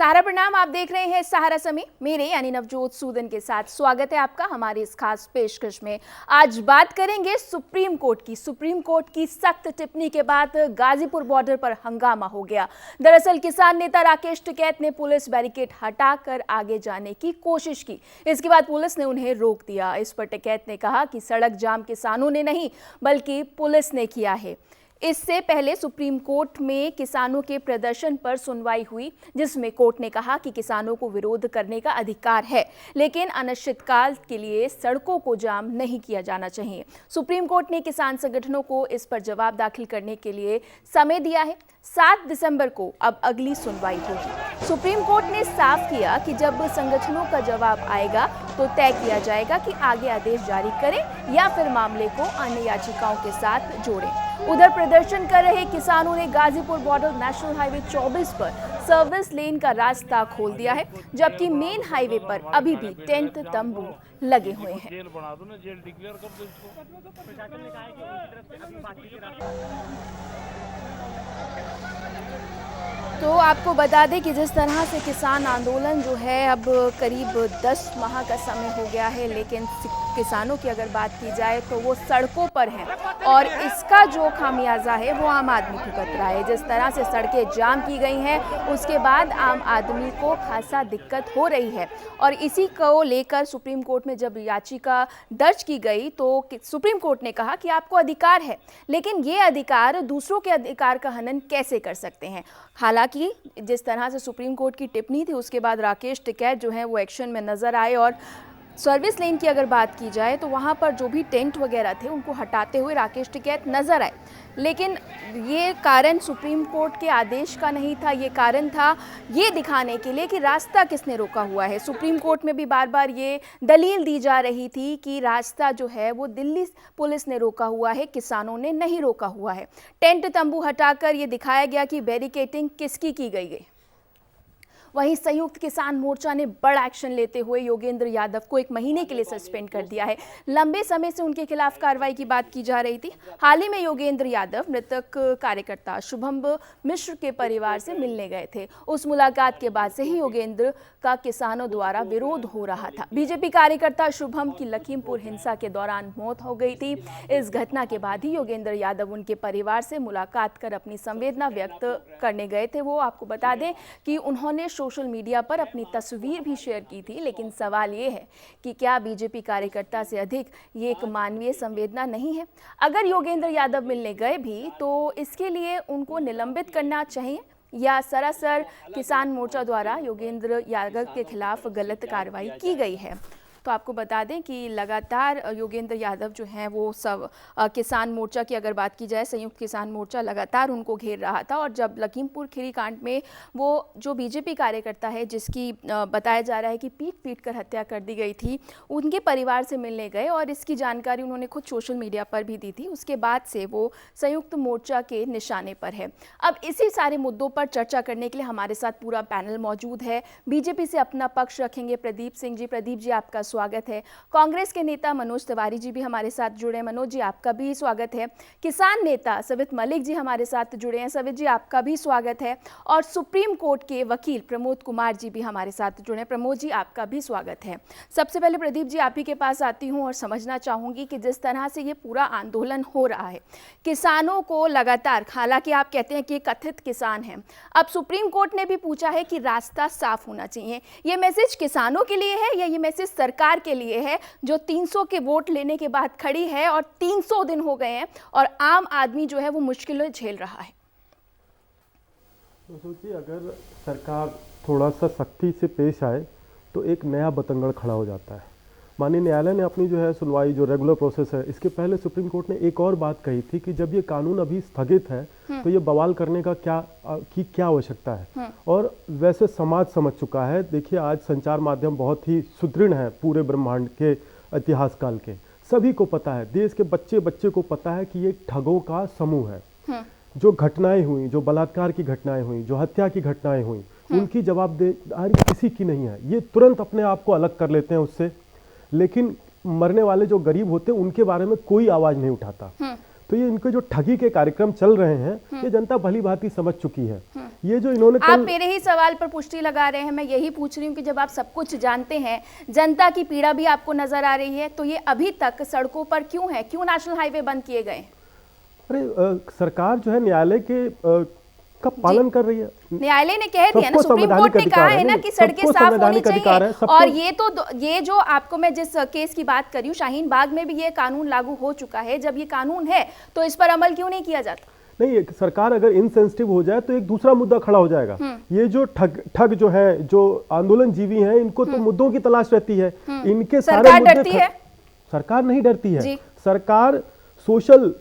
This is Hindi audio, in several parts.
सहारा प्रणाम। आप देख रहे हैं सहारा समय, मेरे यानी नवजोत सूदन के साथ स्वागत है आपका हमारी इस खास पेशकश में। आज बात करेंगे सुप्रीम कोर्ट की सख्त टिप्पणी के बाद गाजीपुर बॉर्डर पर हंगामा हो गया। दरअसल किसान नेता राकेश टिकैत ने पुलिस बैरिकेड हटाकर आगे जाने की कोशिश की। इसके बाद पुलिस ने उन्हें रोक दिया। इस पर टिकैत ने कहा कि सड़क जाम किसानों ने नहीं बल्कि पुलिस ने किया है। इससे पहले सुप्रीम कोर्ट में किसानों के प्रदर्शन पर सुनवाई हुई, जिसमें कोर्ट ने कहा कि किसानों को विरोध करने का अधिकार है, लेकिन अनिश्चितकाल के लिए सड़कों को जाम नहीं किया जाना चाहिए। सुप्रीम कोर्ट ने किसान संगठनों को इस पर जवाब दाखिल करने के लिए समय दिया है। 7 दिसंबर को अब अगली सुनवाई होगी। सुप्रीम कोर्ट ने साफ किया कि जब संगठनों का जवाब आएगा तो तय किया जाएगा कि आगे आदेश जारी करें या फिर मामले को अन्य याचिकाओं के साथ जोड़ें। उधर प्रदर्शन कर रहे किसानों ने गाजीपुर बॉर्डर नेशनल हाईवे 24 पर सर्विस लेन का रास्ता खोल दिया है, जबकि मेन हाईवे पर अभी भी टेंट तंबू लगे हुए हैं। तो आपको बता दें कि जिस तरह से किसान आंदोलन जो है अब करीब 10 माह का समय हो गया है, लेकिन किसानों की अगर बात की जाए तो वो सड़कों पर हैं और इसका जो खामियाजा है वो आम आदमी भुगत रहा है। जिस तरह से सड़कें जाम की गई हैं उसके बाद आम आदमी को खासा दिक्कत हो रही है और इसी को लेकर सुप्रीम कोर्ट में जब याचिका दर्ज की गई तो सुप्रीम कोर्ट ने कहा कि आपको अधिकार है, लेकिन ये अधिकार दूसरों के अधिकार का हनन कैसे कर सकते हैं। हालांकि जिस तरह से सुप्रीम कोर्ट की टिप्पणी थी उसके बाद राकेश टिकैत जो है वो एक्शन में नजर आए और सर्विस लेन की अगर बात की जाए तो वहाँ पर जो भी टेंट वगैरह थे उनको हटाते हुए राकेश टिकैत नजर आए। लेकिन ये कारण सुप्रीम कोर्ट के आदेश का नहीं था, ये कारण था ये दिखाने के लिए कि रास्ता किसने रोका हुआ है। सुप्रीम कोर्ट में भी बार बार ये दलील दी जा रही थी कि रास्ता जो है वो दिल्ली पुलिस ने रोका हुआ है, किसानों ने नहीं रोका हुआ है। टेंट तंबू हटाकर ये दिखाया गया कि बैरिकेडिंग किसकी की गई। वहीं संयुक्त किसान मोर्चा ने बड़ा एक्शन लेते हुए योगेंद्र यादव को 1 महीने के लिए सस्पेंड कर दिया है। लंबे समय से उनके खिलाफ कार्रवाई की बात की जा रही थी। हाल ही में योगेंद्र यादव मृतक कार्यकर्ता शुभम मिश्र के परिवार से मिलने गए थे। उस मुलाकात के बाद से ही योगेंद्र का किसानों द्वारा विरोध हो रहा था। बीजेपी कार्यकर्ता शुभम की लखीमपुर हिंसा के दौरान मौत हो गई थी। इस घटना के बाद ही योगेंद्र यादव उनके परिवार से मुलाकात कर अपनी संवेदना व्यक्त करने गए थे। वो आपको बता दें कि उन्होंने सोशल मीडिया पर अपनी तस्वीर भी शेयर की थी, लेकिन सवाल ये है कि क्या बीजेपी कार्यकर्ता से अधिक ये एक मानवीय संवेदना नहीं है? अगर योगेंद्र यादव मिलने गए भी तो इसके लिए उनको निलंबित करना चाहिए या सरासर किसान मोर्चा द्वारा योगेंद्र यादव के खिलाफ गलत कार्रवाई की गई है? तो आपको बता दें कि लगातार योगेंद्र यादव जो हैं वो सब किसान मोर्चा की अगर बात की जाए, संयुक्त किसान मोर्चा लगातार उनको घेर रहा था और जब लखीमपुर खीरी कांड में वो जो बीजेपी कार्यकर्ता है जिसकी बताया जा रहा है कि पीट कर हत्या कर दी गई थी, उनके परिवार से मिलने गए और इसकी जानकारी उन्होंने खुद सोशल मीडिया पर भी दी थी। उसके बाद से वो संयुक्त मोर्चा के निशाने पर है। अब इसी सारे मुद्दों पर चर्चा करने के लिए हमारे साथ पूरा पैनल मौजूद है। बीजेपी से अपना पक्ष रखेंगे प्रदीप सिंह जी। प्रदीप जी आपका स्वागत है। कांग्रेस के नेता मनोज तिवारी जी भी हमारे साथ जुड़े हैं। मनोज जी आपका भी स्वागत है। किसान नेता सवित मलिक जी हमारे साथ जुड़े हैं। सवित जी आपका भी स्वागत है। और सुप्रीम कोर्ट के वकील प्रमोद कुमार जी भी हमारे साथ जुड़े हैं। प्रमोद जी आपका भी स्वागत है। सबसे पहले प्रदीप जी आप ही के पास आती हूँ और समझना चाहूंगी कि जिस तरह से ये पूरा आंदोलन हो रहा है, किसानों को लगातार, हालांकि आप कहते हैं कि कथित किसान हैं, अब सुप्रीम कोर्ट ने भी पूछा है कि रास्ता साफ होना चाहिए। ये मैसेज किसानों के लिए है या ये मैसेज सरकार के लिए है जो 300 के वोट लेने के बाद खड़ी है और 300 दिन हो गए हैं और आम आदमी जो है वो मुश्किलें झेल रहा है? तो सोचिए, अगर सरकार थोड़ा सा सख्ती से पेश आए तो एक नया बतंगड़ खड़ा हो जाता है। माननीय न्यायालय ने अपनी जो है सुनवाई, जो रेगुलर प्रोसेस है, इसके पहले सुप्रीम कोर्ट ने एक और बात कही थी कि जब ये कानून अभी स्थगित है तो ये बवाल करने का क्या आवश्यकता है। और वैसे समाज समझ चुका है। देखिए, आज संचार माध्यम बहुत ही सुदृढ़ है पूरे ब्रह्मांड के इतिहास काल के। सभी को पता है, देश के बच्चे बच्चे को पता है कि ये ठगों का समूह है। जो घटनाएं हुई, जो बलात्कार की घटनाएं हुई, जो हत्या की घटनाएं हुई, उनकी जवाबदेही किसी की नहीं है। ये तुरंत अपने आप को अलग कर लेते हैं उससे, लेकिन मरने वाले जो गरीब होते हैं उनके बारे में कोई आवाज नहीं उठाता। तो ये इनके जो ठगी के कार्यक्रम चल रहे हैं ये जनता भली भांति समझ चुकी है। ये जो इन्होंने आप मेरे ही सवाल पर पुष्टि लगा रहे हैं। मैं यही पूछ रही हूँ कि जब आप सब कुछ जानते हैं, जनता की पीड़ा भी आपको नजर आ रही है, तो ये अभी तक सड़कों पर क्यों है? क्यों नेशनल हाईवे बंद किए गए? अरे सरकार जो है न्यायालय के का पालन कर रही है। न्यायालय ने कह दिया ना, सुप्रीम कोर्ट ने कहा है ना कि सड़कें साफ होनी चाहिए। और ये जो आपको मैं जिस केस की बात कर रही हूँ, शाहीन बाग में भी ये कानून लागू हो चुका है। जब ये कानून है तो इस पर अमल क्यों नहीं किया जाता? नहीं, सरकार अगर इनसेंसिटिव हो जाए तो एक दूसरा मुद्दा खड़ा हो जाएगा। ये जो ठग जो है, जो आंदोलन जीवी हैं, इनको तो मुद्दों की तलाश रहती है। इनके सारे मुद्दे डरती है? सरकार नहीं डरती है। सरकार सोशल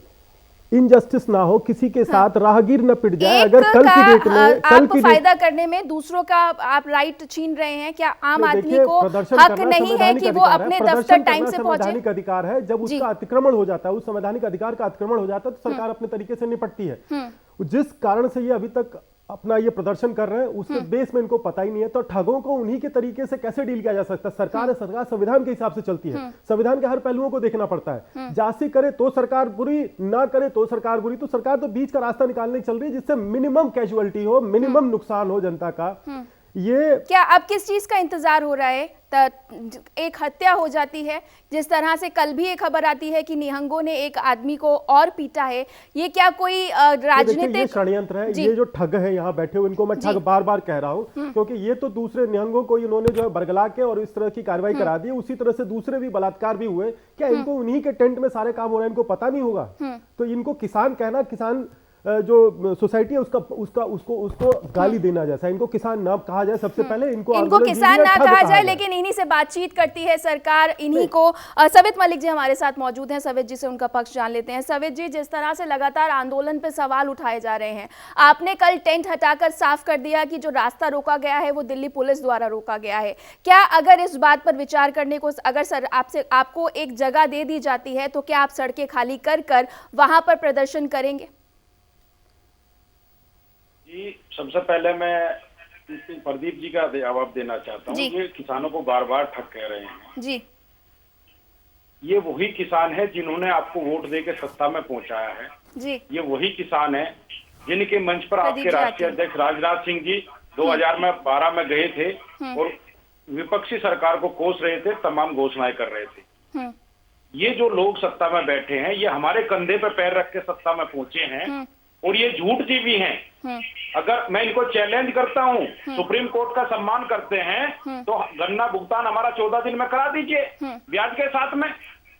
इनजस्टिस ना हो, किसी के साथ राहगीर न पिट जाए। अगर कल की डेट में आपको फायदा करने में दूसरों का आप राइट छीन रहे हैं क्या? आम आदमी को हक नहीं है कि वो अपने दफ्तर टाइम से पहुंचे? संवैधानिक अधिकार है। जब उसका अतिक्रमण हो जाता है, उस संवैधानिक अधिकार का अतिक्रमण हो जाता है, तो सरकार अपने तरीके से निपटती है। जिस कारण से ये अभी तक अपना ये प्रदर्शन कर रहे हैं, उसके बेस में इनको पता ही नहीं है। तो ठगों को उन्हीं के तरीके से कैसे डील किया जा सकता है? सरकार है, सरकार संविधान के हिसाब से चलती है। संविधान के हर पहलुओं को देखना पड़ता है। जांची करे तो सरकार बुरी, ना करे तो सरकार बुरी। तो सरकार तो बीच का रास्ता निकालने चल रही है, जिससे मिनिमम कैजुअलिटी हो, मिनिमम नुकसान हो जनता का। ये क्या अब किस चीज का इंतजार हो रहा है? एक हत्या हो जाती है, जिस तरह से कल भी एक खबर आती है कि निहंगों ने एक आदमी को और पीटा है। ये क्या कोई राजनीतिक षड्यंत्र है? ये जो ठग है यहाँ बैठे हुए, इनको मैं ठग बार बार कह रहा हूँ, क्योंकि ये तो दूसरे निहंगों को इन्होंने जो है बरगला के और इस तरह की कार्रवाई करा दी। उसी तरह से दूसरे भी बलात्कार भी हुए। क्या इनको उन्हीं के टेंट में सारे काम हो रहे हैं, इनको पता नहीं होगा? तो इनको किसान कहना, किसान जो सोसाइटी है उसको गाली देना जैसा। इनको किसान ना कहा जाए, सबसे पहले इनको किसान ना कहा जाए। लेकिन इन्हीं से बातचीत करती है सरकार, इन्हीं को। सवित मलिक जी हमारे साथ मौजूद हैं, सवित जी से उनका पक्ष जान लेते हैं। सवित जी, जिस तरह से लगातार आंदोलन पे सवाल उठाए जा रहे हैं, आपने कल टेंट हटाकर साफ कर दिया कि जो रास्ता रोका गया है वो दिल्ली पुलिस द्वारा रोका गया है। क्या अगर इस बात पर विचार करने को अगर आपको एक जगह दे दी जाती है, तो क्या आप सड़कें खाली कर वहां पर प्रदर्शन करेंगे? जी, सबसे पहले मैं प्रदीप जी का जवाब देना चाहता हूँ। ये किसानों को बार बार ठग कह रहे हैं जी। ये वही किसान है जिन्होंने आपको वोट देके सत्ता में पहुंचाया है जी। ये वही किसान है जिनके मंच पर आपके राष्ट्रीय अध्यक्ष राजनाथ सिंह जी 2012 में गए थे और विपक्षी सरकार को कोस रहे थे, तमाम घोषणाएं कर रहे थे। ये जो लोग सत्ता में बैठे हैं, ये हमारे कंधे पे पैर रख के सत्ता में पहुंचे हैं और ये झूठ जीवी हैं। अगर मैं इनको चैलेंज करता हूं, सुप्रीम कोर्ट का सम्मान करते हैं, तो गन्ना भुगतान हमारा 14 दिन में करा दीजिए ब्याज के साथ में।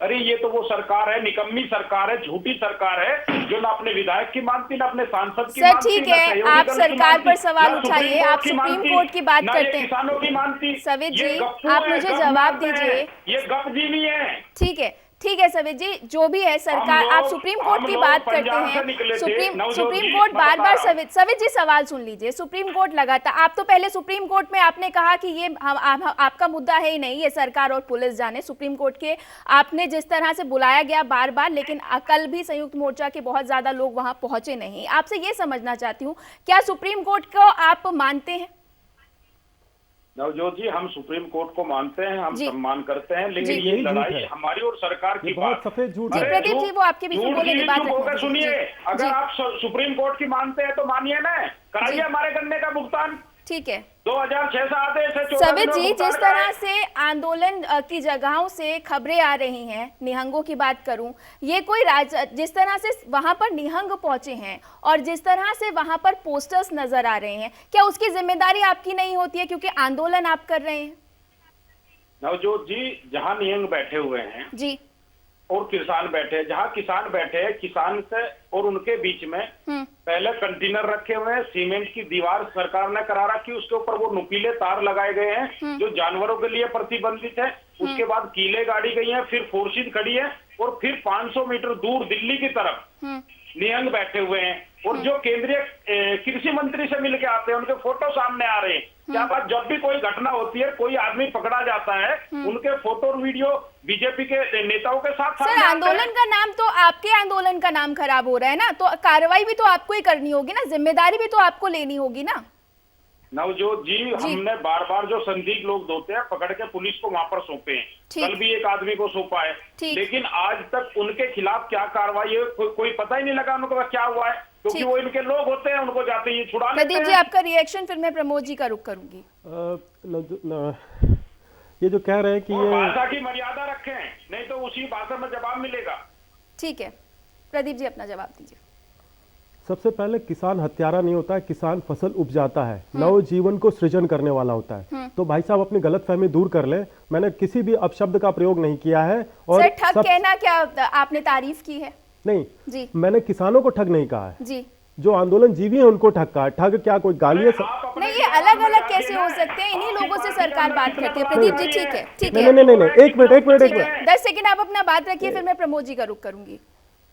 अरे ये तो वो सरकार है, निकम्मी सरकार है, झूठी सरकार है, जो ना अपने विधायक की मानती, ना अपने सांसद की मानती। ठीक है, आप सरकार पर सवाल उठाइए, आप सुप्रीम कोर्ट की बात करते हैं, किसानों की मानती। सवित जी, आप मुझे जवाब दीजिए। ये गपजीवी है। ठीक है सवित जी, जो भी है सरकार, आप सुप्रीम कोर्ट की बात करते हैं। सुप्रीम कोर्ट बार बार सवित जी सवाल सुन लीजिए। सुप्रीम कोर्ट लगातार, आप तो पहले सुप्रीम कोर्ट में आपने कहा कि ये आपका मुद्दा है ही नहीं, ये सरकार और पुलिस जाने। सुप्रीम कोर्ट के आपने जिस तरह से बुलाया गया बार बार, लेकिन कल भी संयुक्त मोर्चा के बहुत ज्यादा लोग वहां पहुंचे नहीं। आपसे ये समझना चाहती हूँ, क्या सुप्रीम कोर्ट को आप मानते हैं? नवजोत जी, हम सुप्रीम कोर्ट को मानते हैं, हम सम्मान करते हैं, लेकिन ये लड़ाई हमारी और सरकार की बात सफेद झूठ है। प्रदीप जी, वो आपके बीच में बोलेंगे, बात रखिए। सुनिए, अगर आप सुप्रीम कोर्ट की मानते हैं तो मानिए ना, कराइए हमारे गन्ने का भुगतान। ठीक है, 2006 से आते हैं। सवित जी, जिस तरह से आंदोलन की जगहों से खबरें आ रही हैं, निहंगों की बात करूं, ये कोई जिस तरह से वहां पर निहंग पहुंचे हैं और जिस तरह से वहां पर पोस्टर्स नजर आ रहे हैं, क्या उसकी जिम्मेदारी आपकी नहीं होती है, क्योंकि आंदोलन आप कर रहे हैं? नवजोत जी, जहां निहंग बैठे हुए हैं जी और किसान बैठे हैं, जहां किसान बैठे हैं, किसान से और उनके बीच में पहले कंटेनर रखे हुए हैं, सीमेंट की दीवार सरकार ने करा रखी, उसके ऊपर वो नुकीले तार लगाए गए हैं जो जानवरों के लिए प्रतिबंधित है। उसके बाद कीले गाड़ी गई है, फिर फोर्सिंग खड़ी है और फिर 500 मीटर दूर दिल्ली की तरफ निहंग बैठे हुए हैं। और जो केंद्रीय कृषि मंत्री से मिलके आते हैं, उनके फोटो सामने आ रहे हैं। क्या बात, जब भी कोई घटना होती है, कोई आदमी पकड़ा जाता है, उनके फोटो और वीडियो बीजेपी के नेताओं के साथ सर, आंदोलन का नाम तो आपके आंदोलन का नाम खराब हो रहा है ना, तो कार्रवाई भी तो आपको ही करनी होगी ना, जिम्मेदारी भी तो आपको लेनी होगी ना। नवजोत जी हमने बार बार जो संदिग्ध लोग होते हैं पकड़ के पुलिस को वहां पर सौंपे हैं, कल भी एक आदमी को सौंपा है, लेकिन आज तक उनके खिलाफ क्या कार्रवाई है कोई पता ही नहीं लगा उनको क्या हुआ है, क्योंकि वो इनके लोग होते हैं, उनको जाते ही छुड़ा लेते हैं। प्रदीप जी आपका रिएक्शन, फिर मैं प्रमोद जी का रुख करूंगी। ये जो कह रहे हैं कि ये भाषा की मर्यादा रखें, नहीं तो उसी भाषा में जवाब मिलेगा। ठीक है प्रदीप जी अपना जवाब दीजिए। सबसे पहले किसान हत्यारा नहीं होता है, किसान फसल उपजाता है, नव जीवन को सृजन करने वाला होता है। तो भाई साहब अपनी गलतफहमी दूर कर ले, मैंने किसी भी अपशब्द का प्रयोग नहीं किया है। और सर ठग कहना क्या आपने तारीफ की है? नहीं जी, मैंने किसानों को ठग नहीं कहा है जी, जो आंदोलन जीवी है उनको ठग कहा। ठग क्या कोई गाली है? नहीं ये अलग अलग कैसे हो सकते हैं? इन्हीं लोगों से सरकार बात करती है। प्रदीप जी ठीक है, ठीक है, नहीं, एक मिनट 10 सेकंड आप अपना बात रखिए, फिर मैं प्रमोद जी का रुख करूंगी।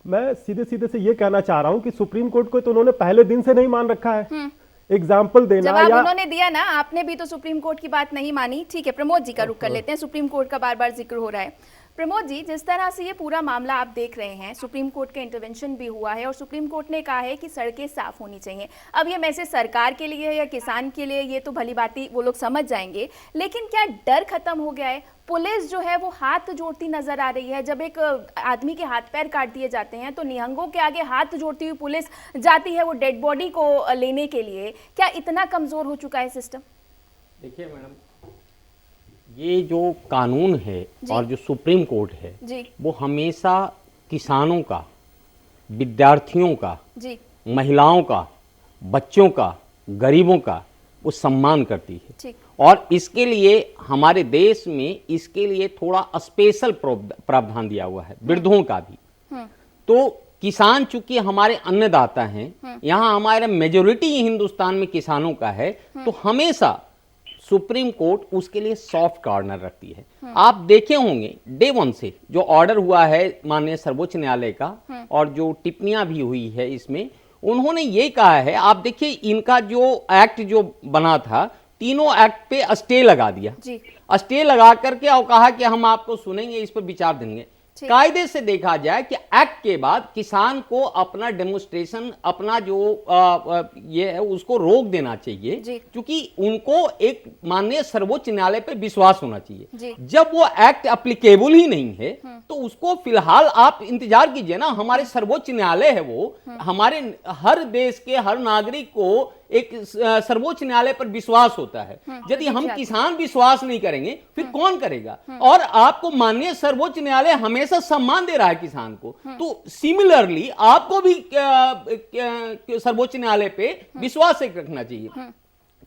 मैं सीधे सीधे से ये कहना चाह रहा हूं कि सुप्रीम कोर्ट को तो उन्होंने पहले दिन से नहीं मान रखा है। एग्जाम्पल देना जवाब या उन्होंने दिया ना, आपने भी तो सुप्रीम कोर्ट की बात नहीं मानी। ठीक है प्रमोद जी का रुख कर लेते हैं, सुप्रीम कोर्ट का बार बार जिक्र हो रहा है। प्रमोद जी जिस तरह से ये पूरा मामला आप देख रहे हैं, सुप्रीम कोर्ट का इंटरवेंशन भी हुआ है और सुप्रीम कोर्ट ने कहा है कि सड़कें साफ होनी चाहिए। अब ये मैसेज सरकार के लिए है या किसान के लिए, ये तो भली बात वो लोग समझ जाएंगे, लेकिन क्या डर खत्म हो गया है? पुलिस जो है वो हाथ जोड़ती नजर आ रही है। जब एक आदमी के हाथ पैर काट दिए जाते हैं तो निहंगों के आगे हाथ जोड़ती हुई पुलिस जाती है वो डेड बॉडी को लेने के लिए। क्या इतना कमजोर हो चुका है सिस्टम? देखिए मैडम, ये जो कानून है और जो सुप्रीम कोर्ट है जी, वो हमेशा किसानों का, विद्यार्थियों का, जी, महिलाओं का, बच्चों का, गरीबों का वो सम्मान करती है। ठीक। और इसके लिए हमारे देश में इसके लिए थोड़ा स्पेशल प्रावधान दिया हुआ है, वृद्धों का भी। तो किसान चूंकि हमारे अन्नदाता हैं, यहाँ हमारे मेजोरिटी हिंदुस्तान में किसानों का है, तो हमेशा सुप्रीम कोर्ट उसके लिए सॉफ्ट कॉर्नर रखती है। आप देखे होंगे डे वन से जो ऑर्डर हुआ है माननीय सर्वोच्च न्यायालय का और जो टिप्पणियां भी हुई है इसमें, उन्होंने ये कहा है, आप देखिए इनका जो एक्ट जो बना था, तीनों एक्ट पे स्टे लगा दिया। स्टे लगा करके और कहा कि हम आपको सुनेंगे, इस पर विचार देंगे। कायदे से देखा जाए कि एक्ट के बाद किसान को अपना डेमोन्स्ट्रेशन, अपना जो ये है उसको रोक देना चाहिए, क्योंकि उनको एक माननीय सर्वोच्च न्यायालय पे विश्वास होना चाहिए। जब वो एक्ट एप्लीकेबल ही नहीं है तो उसको फिलहाल आप इंतजार कीजिए ना। हमारे सर्वोच्च न्यायालय है वो, हमारे हर देश के हर नागरिक को एक सर्वोच्च न्यायालय पर विश्वास होता है। यदि हम किसान विश्वास नहीं करेंगे फिर कौन करेगा? और आपको माननीय सर्वोच्च न्यायालय हमेशा सम्मान दे रहा है किसान को, तो सिमिलरली आपको भी सर्वोच्च न्यायालय पे विश्वास रखना चाहिए।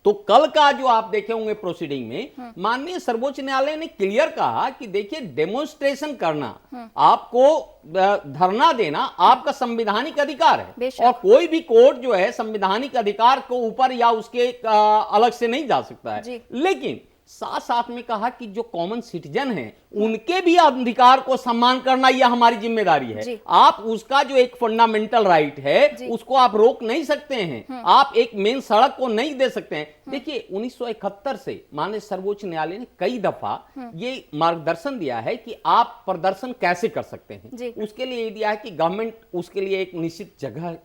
तो कल का जो आप देखे होंगे प्रोसीडिंग में, माननीय सर्वोच्च न्यायालय ने क्लियर कहा कि देखिए डेमोन्स्ट्रेशन करना, आपको धरना देना आपका संवैधानिक अधिकार है और कोई भी कोर्ट जो है संवैधानिक अधिकार को ऊपर या उसके अलग से नहीं जा सकता है। लेकिन साथ साथ में कहा कि जो कॉमन सिटीजन हैं उनके भी अधिकार को सम्मान करना यह हमारी जिम्मेदारी है। आप उसका जो एक फंडामेंटल राइट है उसको आप रोक नहीं सकते हैं, आप एक मेन सड़क को नहीं दे सकते हैं। देखिए 1971 से माननीय सर्वोच्च न्यायालय ने कई दफा ये मार्गदर्शन दिया है कि आप प्रदर्शन कैसे कर सकते हैं। उसके लिए दिया है कि गवर्नमेंट उसके लिए एक निश्चित जगह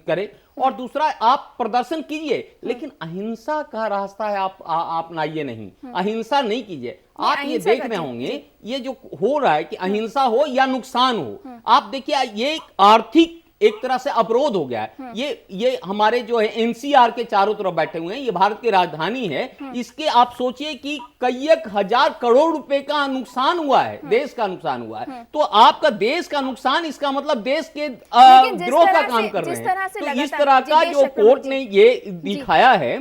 करे और दूसरा आप प्रदर्शन कीजिए, लेकिन अहिंसा का रास्ता है आप अपनाइए नहीं, अहिंसा नहीं कीजिए। आप ये देख रहे होंगे ये जो हो रहा है कि अहिंसा हो या नुकसान हो, आप देखिए ये आर्थिक एक तरह से अवरोध हो गया है। ये हमारे जो है एनसीआर के चारों तरफ बैठे हुए हैं, ये भारत की राजधानी है, इसके आप सोचिए कि कई हजार करोड़ रुपए का नुकसान हुआ है, देश का नुकसान हुआ है। तो आपका देश का नुकसान, इसका मतलब देश के द्रोह का काम कर रहे हैं। तो इस तरह का जो कोर्ट ने ये दिखाया है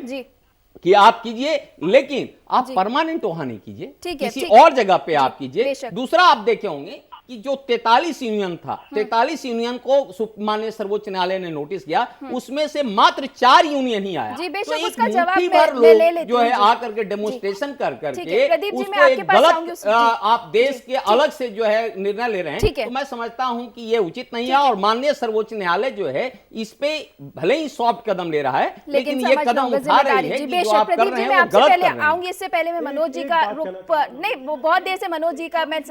कि आप कीजिए, लेकिन आप परमानेंट वहां नहीं कीजिए, किसी और जगह पे आप कीजिए। दूसरा आप देखे होंगे कि जो 43 यूनियन था, 43 यूनियन को माननीय सर्वोच्च न्यायालय ने नोटिस किया, उसमें से मात्र 4 यूनियन ही आया। तो एक मुट्ठी भर लोग जो है आकर के डेमोन्स्ट्रेशन कर करके उसको एक गलत आप देश के अलग से जो है निर्णय ले रहे हैं। तो मैं समझता हूं कि ये उचित नहीं है और माननीय सर्वोच्च न्यायालय जो है इस पे भले ही सॉफ्ट कदम ले रहा है, लेकिन ये कदम उठा रही है कि जो आप कर रहे हैं वो गलत कर रहे हैं। आऊंगी, इससे पहले मैं मनोज जी का रुख नहीं, वो बहुत देर से मनोज जी का मैं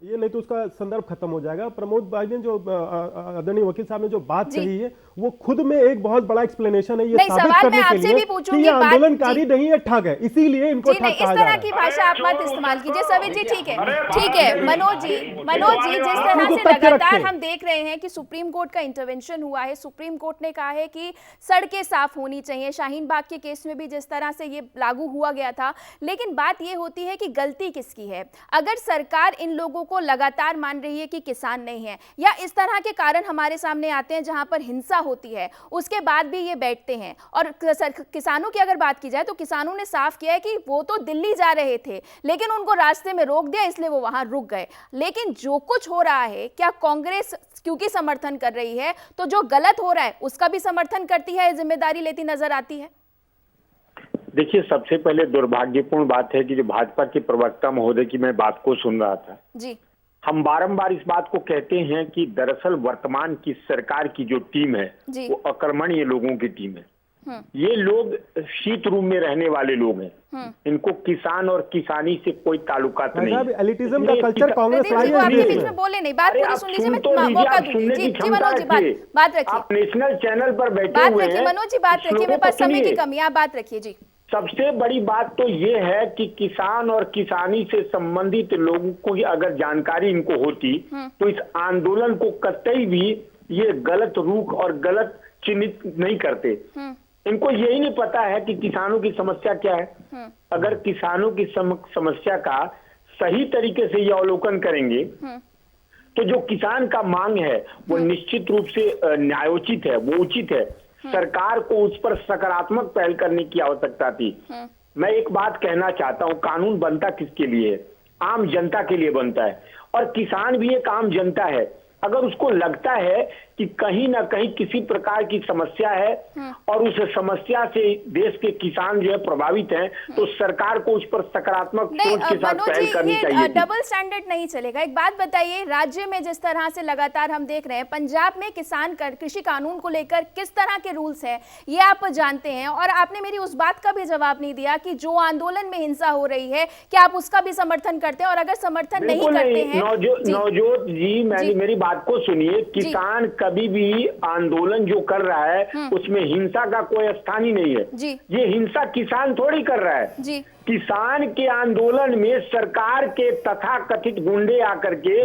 ये नहीं तो उसका संदर्भ खत्म हो जाएगा। प्रमोद भाई ने जो आदरणीय वकील साहब ने जो बात कही है वो खुद में एक बहुत बड़ा एक्सप्लेनेशन है, ये साबित करने के लिए कि ये आंदोलनकारी नहीं है, ठग है, इसीलिए इनको ठग कहा जा रहा है। इस तरह की भाषा आप मत इस्तेमाल कीजिए। सवित जी ठीक है। मनोज जी जिस तरह से लगातार हम देख रहे हैं कि सुप्रीम कोर्ट का इंटरवेंशन हुआ है, सुप्रीम कोर्ट ने कहा है कि सड़कें साफ होनी चाहिए, शाहीन बाग के केस में भी जिस तरह से ये लागू हुआ गया था, लेकिन बात ये होती है कि गलती किसकी है? अगर सरकार इन लोगों को लगातार मान रही है कि किसान नहीं है, या इस तरह के कारण हमारे सामने आते हैं जहां पर हिंसा होती है, उसके बाद भी ये बैठते हैं। और किसानों की अगर बात की जाए तो किसानों ने साफ किया है कि वो तो दिल्ली जा रहे थे लेकिन उनको रास्ते में रोक दिया, इसलिए वो वहां रुक गए। लेकिन जो कुछ हो रहा है, क्या कांग्रेस क्योंकि समर्थन कर रही है तो जो गलत हो रहा है उसका भी समर्थन करती है, जिम्मेदारी लेती नजर आती है? देखिए, सबसे पहले दुर्भाग्यपूर्ण बात है कि जो भाजपा के प्रवक्ता महोदय की मैं बात को सुन रहा था जी, हम बारंबार इस बात को कहते हैं कि दरअसल वर्तमान की सरकार की जो टीम है वो अकर्मण्य लोगों की टीम है। ये लोग शीत रूम में रहने वाले लोग हैं, इनको किसान और किसानी से कोई ताल्लुकात नहीं है। एलिटिज्म का कल्चर कांग्रेस लाई है। आपके बीच में बोले नहीं, बात पूरी सुन लीजिए, मैं मौका दूंगी। जी मनोज जी बात रखिए, आप नेशनल चैनल पर बैठे बात हुए रखिए हैं। मनोज जी, बात रखिए, मेरे पास समय की कमी है, आप बात रखिए जी। सबसे बड़ी बात तो ये है कि किसान और किसानी से संबंधित लोगों को अगर जानकारी इनको होती तो इस आंदोलन को कतई भी ये गलत रूख और गलत चिन्हित नहीं करते। इनको यही नहीं पता है कि किसानों की समस्या क्या है। अगर किसानों की समस्या का सही तरीके से ये अवलोकन करेंगे तो जो किसान का मांग है वो निश्चित रूप से न्यायोचित है, वो उचित है। सरकार को उस पर सकारात्मक पहल करने की आवश्यकता थी। मैं एक बात कहना चाहता हूं, कानून बनता किसके लिए है? आम जनता के लिए बनता है, और किसान भी एक आम जनता है। अगर उसको लगता है कि कहीं ना कहीं किसी प्रकार की समस्या है और उस समस्या से देश के किसान जो है प्रभावित हैं, तो सरकार को उस पर सकारात्मक सोच के साथ पहल करनी चाहिए। डबल स्टैंडर्ड नहीं चलेगा। एक बात बताइए, राज्य में जिस तरह से लगातार हम देख रहे हैं, पंजाब में किसान कृषि कानून को लेकर किस तरह के रूल्स हैं ये आप जानते हैं, और आपने मेरी उस बात का भी जवाब नहीं दिया कि जो आंदोलन में हिंसा हो रही है क्या आप उसका भी समर्थन करते हैं, और अगर समर्थन नहीं करते हैं? नवजोत जी, मेरी बात को सुनिए। किसान कभी भी आंदोलन जो कर रहा है उसमें हिंसा का कोई स्थान ही नहीं है। ये हिंसा किसान थोड़ी कर रहा है जी। किसान के आंदोलन में सरकार के तथाकथित गुंडे आकर के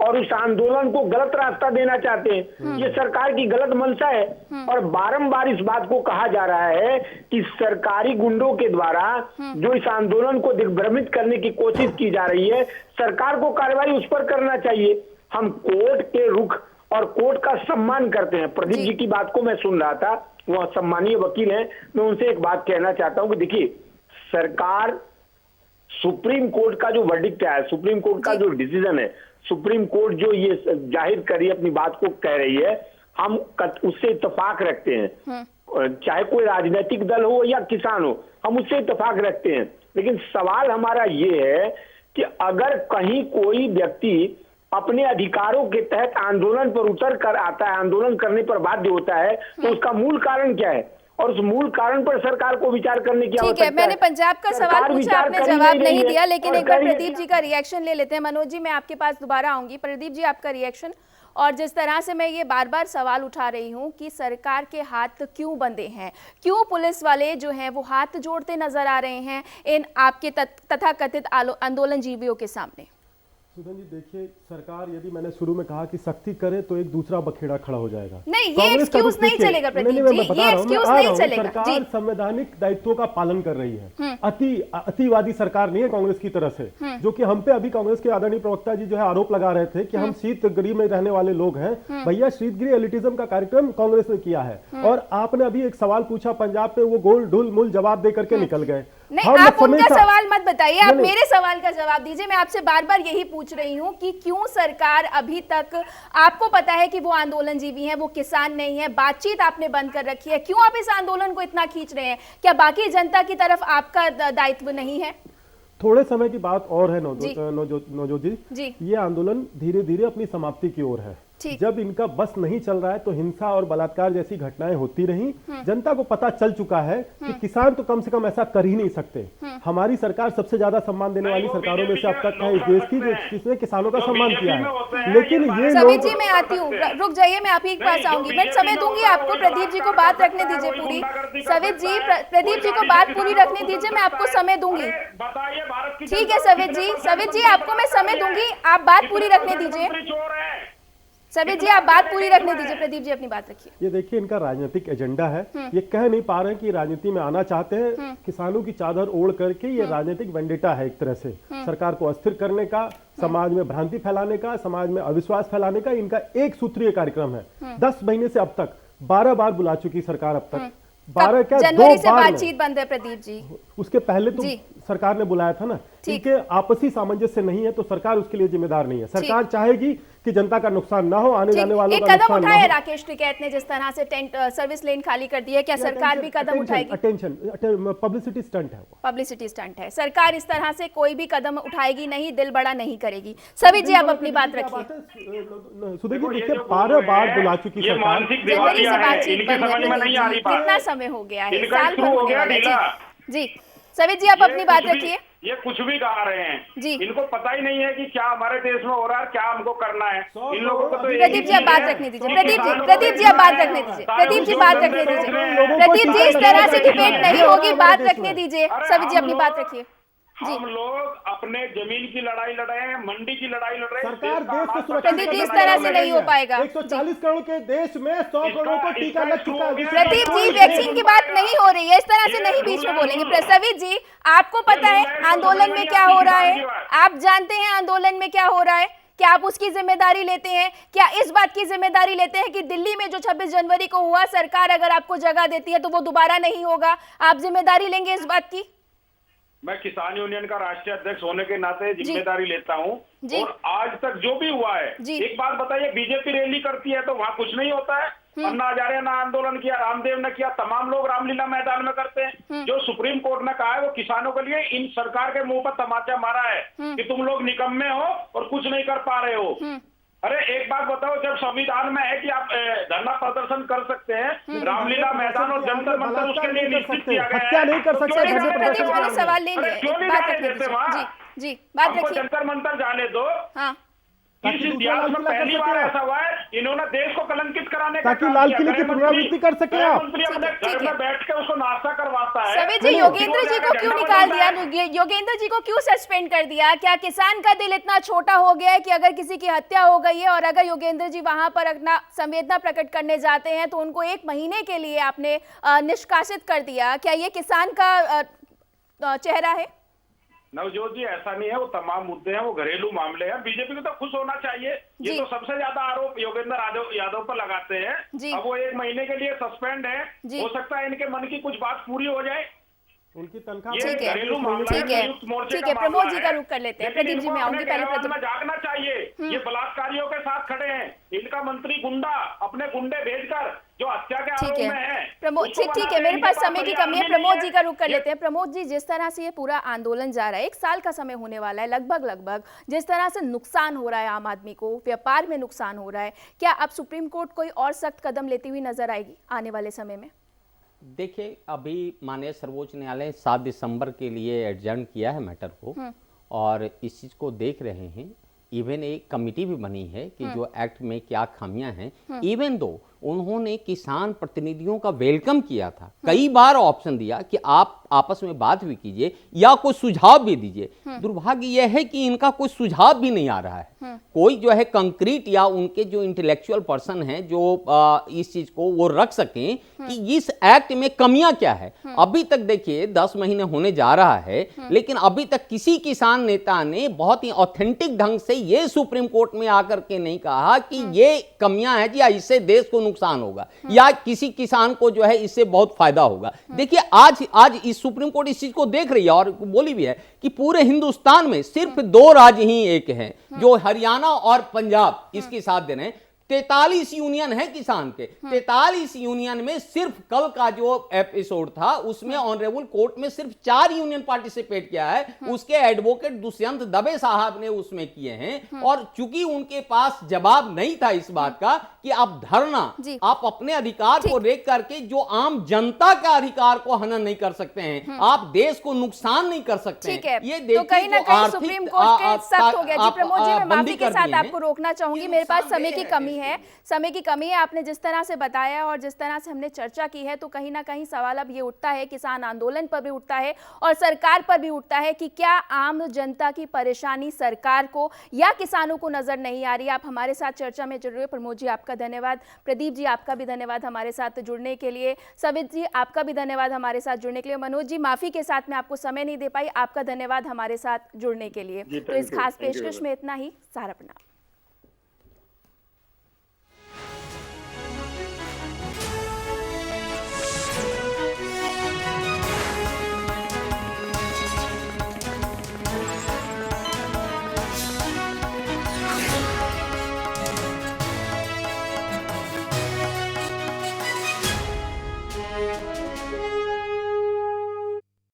और उस आंदोलन को गलत रास्ता देना चाहते हैं। ये सरकार की गलत मंशा है, और बारंबार इस बात को कहा जा रहा है कि सरकारी गुंडों के द्वारा जो इस आंदोलन को दिग्भ्रमित करने की कोशिश की जा रही है, सरकार को कार्रवाई उस पर करना चाहिए। हम कोर्ट के रुख और कोर्ट का सम्मान करते हैं। प्रदीप जी की बात को मैं सुन रहा था, वो सम्मानीय वकील हैं, मैं उनसे एक बात कहना चाहता हूं कि देखिए, सरकार सुप्रीम कोर्ट का जो वर्डिक्ट है, सुप्रीम कोर्ट का जो डिसीजन है, सुप्रीम कोर्ट जो ये जाहिर करी अपनी बात को कह रही है, हम उससे इत्तेफाक रखते हैं। चाहे कोई राजनीतिक दल हो या किसान हो, हम उससे इत्तेफाक रखते हैं। लेकिन सवाल हमारा ये है कि अगर कहीं कोई व्यक्ति अपने अधिकारों के तहत आंदोलन पर उतर कर आता है, आंदोलन करने पर बाध्य होता है, तो उसका मूल कारण क्या है, और उस मूल कारण पर सरकार को विचार करने की आवश्यकता है। मैंने पंजाब का सवाल पूछा, आपने जवाब नहीं दिया, लेकिन एक बार प्रदीप जी का रिएक्शन ले लेते हैं। मनोज जी, मैं आपके पास दोबारा आऊंगी। प्रदीप जी, आपका रिएक्शन। और जिस तरह से मैं ये बार बार सवाल उठा रही हूँ कि सरकार के हाथ क्यों बंधे हैं, क्यों पुलिस वाले जो हैं वो हाथ जोड़ते नजर आ रहे हैं इन आपके तथाकथित आंदोलन जीवियों के सामने? सुधन जी, देखिए, सरकार यदि मैंने शुरू में कहा कि सख्ती करे तो एक दूसरा बखेड़ा खड़ा हो जाएगा। नहीं, ये एक्सक्यूज नहीं चलेगा प्रदीप जी, ये एक्सक्यूज नहीं चलेगा। सरकार संवैधानिक दायित्वों का पालन कर रही है। अतिवादी सरकार नहीं है कांग्रेस की तरह से, जो कि हम पे अभी कांग्रेस के आदरणीय प्रवक्ता जी जो है आरोप लगा रहे थे कि हम शीतगृह में रहने वाले लोग हैं। भैया, शीतगृह एलिटिज्म का कार्यक्रम कांग्रेस ने किया है, और आपने अभी एक सवाल पूछा पंजाब पे, वो गोल ढुल मूल जवाब दे करके निकल गए। नहीं, आप उनका सवाल मत बताइए, आप मेरे सवाल का जवाब दीजिए। मैं आपसे बार बार यही पूछ रही हूँ कि क्यों सरकार अभी तक, आपको पता है कि वो आंदोलनजीवी हैं, वो किसान नहीं है, बातचीत आपने बंद कर रखी है, क्यों आप इस आंदोलन को इतना खींच रहे हैं? क्या बाकी जनता की तरफ आपका दायित्व नहीं है? थोड़े समय की बात और है नवजोत जी, ये आंदोलन धीरे धीरे अपनी समाप्ति की ओर है। जब इनका बस नहीं चल रहा है तो हिंसा और बलात्कार जैसी घटनाएं होती रही। जनता को पता चल चुका है कि किसान तो कम से कम ऐसा कर ही नहीं सकते। हमारी सरकार सबसे ज्यादा सम्मान देने वाली सरकारों में से अब तक है इस देश की, जिसने किसानों का सम्मान किया है। लेकिन ये सवित जी मैं आती हूँ, रुक जाइए, मैं आप ही के पास आऊंगी, मैं समय दूंगी आपको। प्रदीप जी को बात रखने दीजिए पूरी। सवित जी, प्रदीप जी को बात पूरी रखने दीजिए, मैं आपको समय दूंगी। ठीक है सवित जी आपको मैं समय दूंगी, आप बात पूरी रखने दीजिए। सवित जी आप बात पूरी रखने दीजिए, प्रदीप जी अपनी बात रखिए। ये देखिए इनका राजनीतिक एजेंडा है, ये कह नहीं पा रहे हैं कि राजनीति में आना चाहते हैं। किसानों की चादर ओढ़ करके ये राजनीतिक वेंडेटा है एक तरह से, सरकार को अस्थिर करने का, समाज में भ्रांति फैलाने का, समाज में अविश्वास फैलाने का इनका एक सूत्रीय कार्यक्रम है। 10 महीने से अब तक 12 बार बुला चुकी सरकार, अब तक 12 क्या 2 जनवरी से बार बातचीत बंद है प्रदीप जी। उसके पहले तो सरकार ने बुलाया था ना। इनके आपसी सामंजस्य नहीं है तो सरकार उसके लिए जिम्मेदार नहीं है। सरकार चाहेगी कि जनता का नुकसान ना हो, आने जाने वालों का नुकसान ना हो। उठाया राकेश टिकैत ने जिस तरह से टेंट सर्विस लेन खाली कर दी है, क्या सरकार भी कदम उठाएगी? अटेंशन, पब्लिसिटी स्टंट है वो। पब्लिसिटी स्टंट है, सरकार इस तरह से कोई भी कदम उठाएगी नहीं, दिल बड़ा नहीं करेगी। सवित जी आप अपनी बात रखिए। सुधीर जी देखिए 12 बार बुला चुकी सरकार, जनवरी से बातचीत बंद है। कितना समय हो गया है, साल भर होने वाला है। जी सवित जी आप अपनी बात रखिए। ये कुछ भी गा रहे हैं जी, इनको पता ही नहीं है कि क्या हमारे देश में हो रहा है, क्या हमको करना है। इन लोगों को तो प्रदीप जी आप बात रखने दीजिए। प्रदीप जी आप बात रखने दीजिए। प्रदीप जी बात रखने दीजिए। प्रदीप जी इस तरह से डिबेट नहीं होगी, बात रखने दीजिए। सवित जी अपनी बात रखिए। हम लोग अपने जमीन की लड़ाई लड़ रहे हैं, मंडी की लड़ाई लड़ रहे हैं। सरकार देश को सुरक्षा प्रदीप जी इस तरह से नहीं हो पाएगा। 140 करोड़ के देश में 100 करोड़ को टीका लग चुका है। प्रदीप जी वैक्सीन की बात नहीं हो रही है, इस तरह से नहीं बीच में बोलेंगे। सवित जी आपको पता है आंदोलन में क्या हो रहा है, आप जानते हैं आंदोलन में क्या हो रहा है, क्या आप उसकी जिम्मेदारी लेते हैं? क्या इस बात की जिम्मेदारी लेते हैं कि दिल्ली में जो 26 जनवरी को हुआ, सरकार अगर आपको जगह देती है तो वो दोबारा नहीं होगा? आप जिम्मेदारी लेंगे इस बात की? मैं किसान यूनियन का राष्ट्रीय अध्यक्ष होने के नाते जिम्मेदारी लेता हूं। और आज तक जो भी हुआ है, एक बात बताइए, बीजेपी रैली करती है तो वहां कुछ नहीं होता है? अन्ना हजारे ने आंदोलन किया, रामदेव ने किया, तमाम लोग रामलीला मैदान में करते हैं। जो सुप्रीम कोर्ट ने कहा है वो किसानों के लिए इन सरकार के मुंह पर तमाचा मारा है कि तुम लोग निकम्मे हो और कुछ नहीं कर पा रहे हो। अरे एक बात बताओ, जब संविधान में है कि आप धरना प्रदर्शन कर सकते हैं, रामलीला मैदान और जंतर मंतर उसके लिए निश्चित किया गया है, हत्या नहीं कर सकते। सवाल ले लिया, जी बात रखिए। जंतर मंतर जाने दो। हाँ इस इतिहास में पहली बार ऐसा हुआ है, इन्होंने देश को कलंकित कराने का, ताकि लाल किले की पुनरावृत्ति कर सके आप। मंत्री अपने घर में बैठ के उसको नाश्ता करवाता है। सवित जी योगेंद्र जी को क्यों निकाल दिया, योगेंद्र जी को क्यों सस्पेंड कर दिया? क्या किसान का दिल इतना छोटा हो गया है कि अगर किसी की हत्या हो गई है और अगर योगेंद्र जी वहां पर अपना संवेदना प्रकट करने जाते हैं तो उनको 1 महीने के लिए आपने निष्कासित कर दिया? क्या ये किसान का चेहरा है? नवजोत जी ऐसा नहीं है, वो तमाम मुद्दे हैं, वो घरेलू मामले हैं। बीजेपी को तो खुश होना चाहिए। ये तो सबसे ज्यादा आरोप योगेंद्र यादव पर लगाते हैं। अब वो 1 महीने के लिए सस्पेंड है, हो सकता है इनके मन की कुछ बात पूरी हो जाए। उनकी तनख्वाह ठीक है, प्रमोद जी का रुख कर लेते हैं। प्रदीप जी में आऊंगी, पहले प्रदीप। जागना चाहिए, ये बलात्कारियों के साथ खड़े हैं, इनका मंत्री गुंडा अपने गुंडे भेजकर जो हत्या के आरोप में है। प्रमोद ठीक है, मेरे पास समय की कमी है, प्रमोद जी का रुख कर लेते हैं। प्रमोद जी जिस तरह से ये पूरा आंदोलन जा रहा है, 1 साल का समय होने वाला है लगभग, जिस तरह से नुकसान हो रहा है आम आदमी को, व्यापार में नुकसान हो रहा है, क्या अब सुप्रीम कोर्ट कोई और सख्त कदम लेती हुई नजर आएगी आने वाले समय में? देखिए अभी माननीय सर्वोच्च न्यायालय 7 दिसंबर के लिए एडजर्न किया है मैटर को, और इस चीज को देख रहे हैं। इवन एक कमिटी भी बनी है कि जो एक्ट में क्या खामियां हैं। इवन दो उन्होंने किसान प्रतिनिधियों का वेलकम किया था, कई बार ऑप्शन दिया कि आप आपस में बात भी कीजिए या कोई सुझाव भी दीजिए। दुर्भाग्य यह है कि इनका कोई सुझाव भी नहीं आ रहा है। कोई जो है कंक्रीट या उनके जो इंटेलेक्चुअल पर्सन हैं जो इस चीज को वो रख सकें कि इस एक्ट में कमियां क्या है। अभी तक देखिए 10 महीने होने जा रहा है, लेकिन अभी तक किसी किसान नेता ने बहुत ही ऑथेंटिक ढंग से ये सुप्रीम कोर्ट में आकर के नहीं कहा कि ये कमियां हैं या इससे देश को नुकसान होगा या किसी किसान को जो है इससे बहुत फायदा होगा। देखिए आज इस सुप्रीम कोर्ट इस चीज को देख रही है और बोली भी है कि पूरे हिंदुस्तान में सिर्फ 2 राज्य ही एक हैं जो हरियाणा और पंजाब इसके साथ दे रहे हैं। 43 यूनियन है किसान के। 43 यूनियन में सिर्फ कल का जो एपिसोड था उसमें ऑनरेबल कोर्ट में सिर्फ 4 यूनियन पार्टिसिपेट किया है। उसके एडवोकेट दुष्यंत दबे साहब ने उसमें किए हैं, और चूंकि उनके पास जवाब नहीं था इस बात का कि आप धरना, आप अपने अधिकार को देख करके जो आम जनता का अधिकार को हनन नहीं कर सकते हैं, आप देश को नुकसान नहीं कर सकते हैं। ये देखिए, तो कहीं ना कहीं सुप्रीम कोर्ट के सख्त हो गया। जी प्रमोद जी, मैं माफी के साथ आपको रोकना चाहूंगी, मेरे पास समय की कमी है, समय की कमी है। आपने जिस तरह से बताया और जिस तरह से हमने चर्चा की है, तो कहीं ना कहीं सवाल अब ये उठता है, किसान आंदोलन पर भी उठता है और सरकार पर भी उठता है कि क्या आम जनता की परेशानी सरकार को या किसानों को नजर नहीं आ रही। आप हमारे साथ चर्चा में जुड़ रहे हो। प्रमोद जी आपका धन्यवाद, प्रदीप जी आपका भी धन्यवाद हमारे साथ जुड़ने के लिए, सवित जी आपका भी धन्यवाद हमारे साथ जुड़ने के लिए, मनोज जी माफी के साथ मैं आपको समय नहीं दे पाई, आपका धन्यवाद हमारे साथ जुड़ने के लिए। तो इस खास पेशकश में इतना ही। सहारा प्रणाम।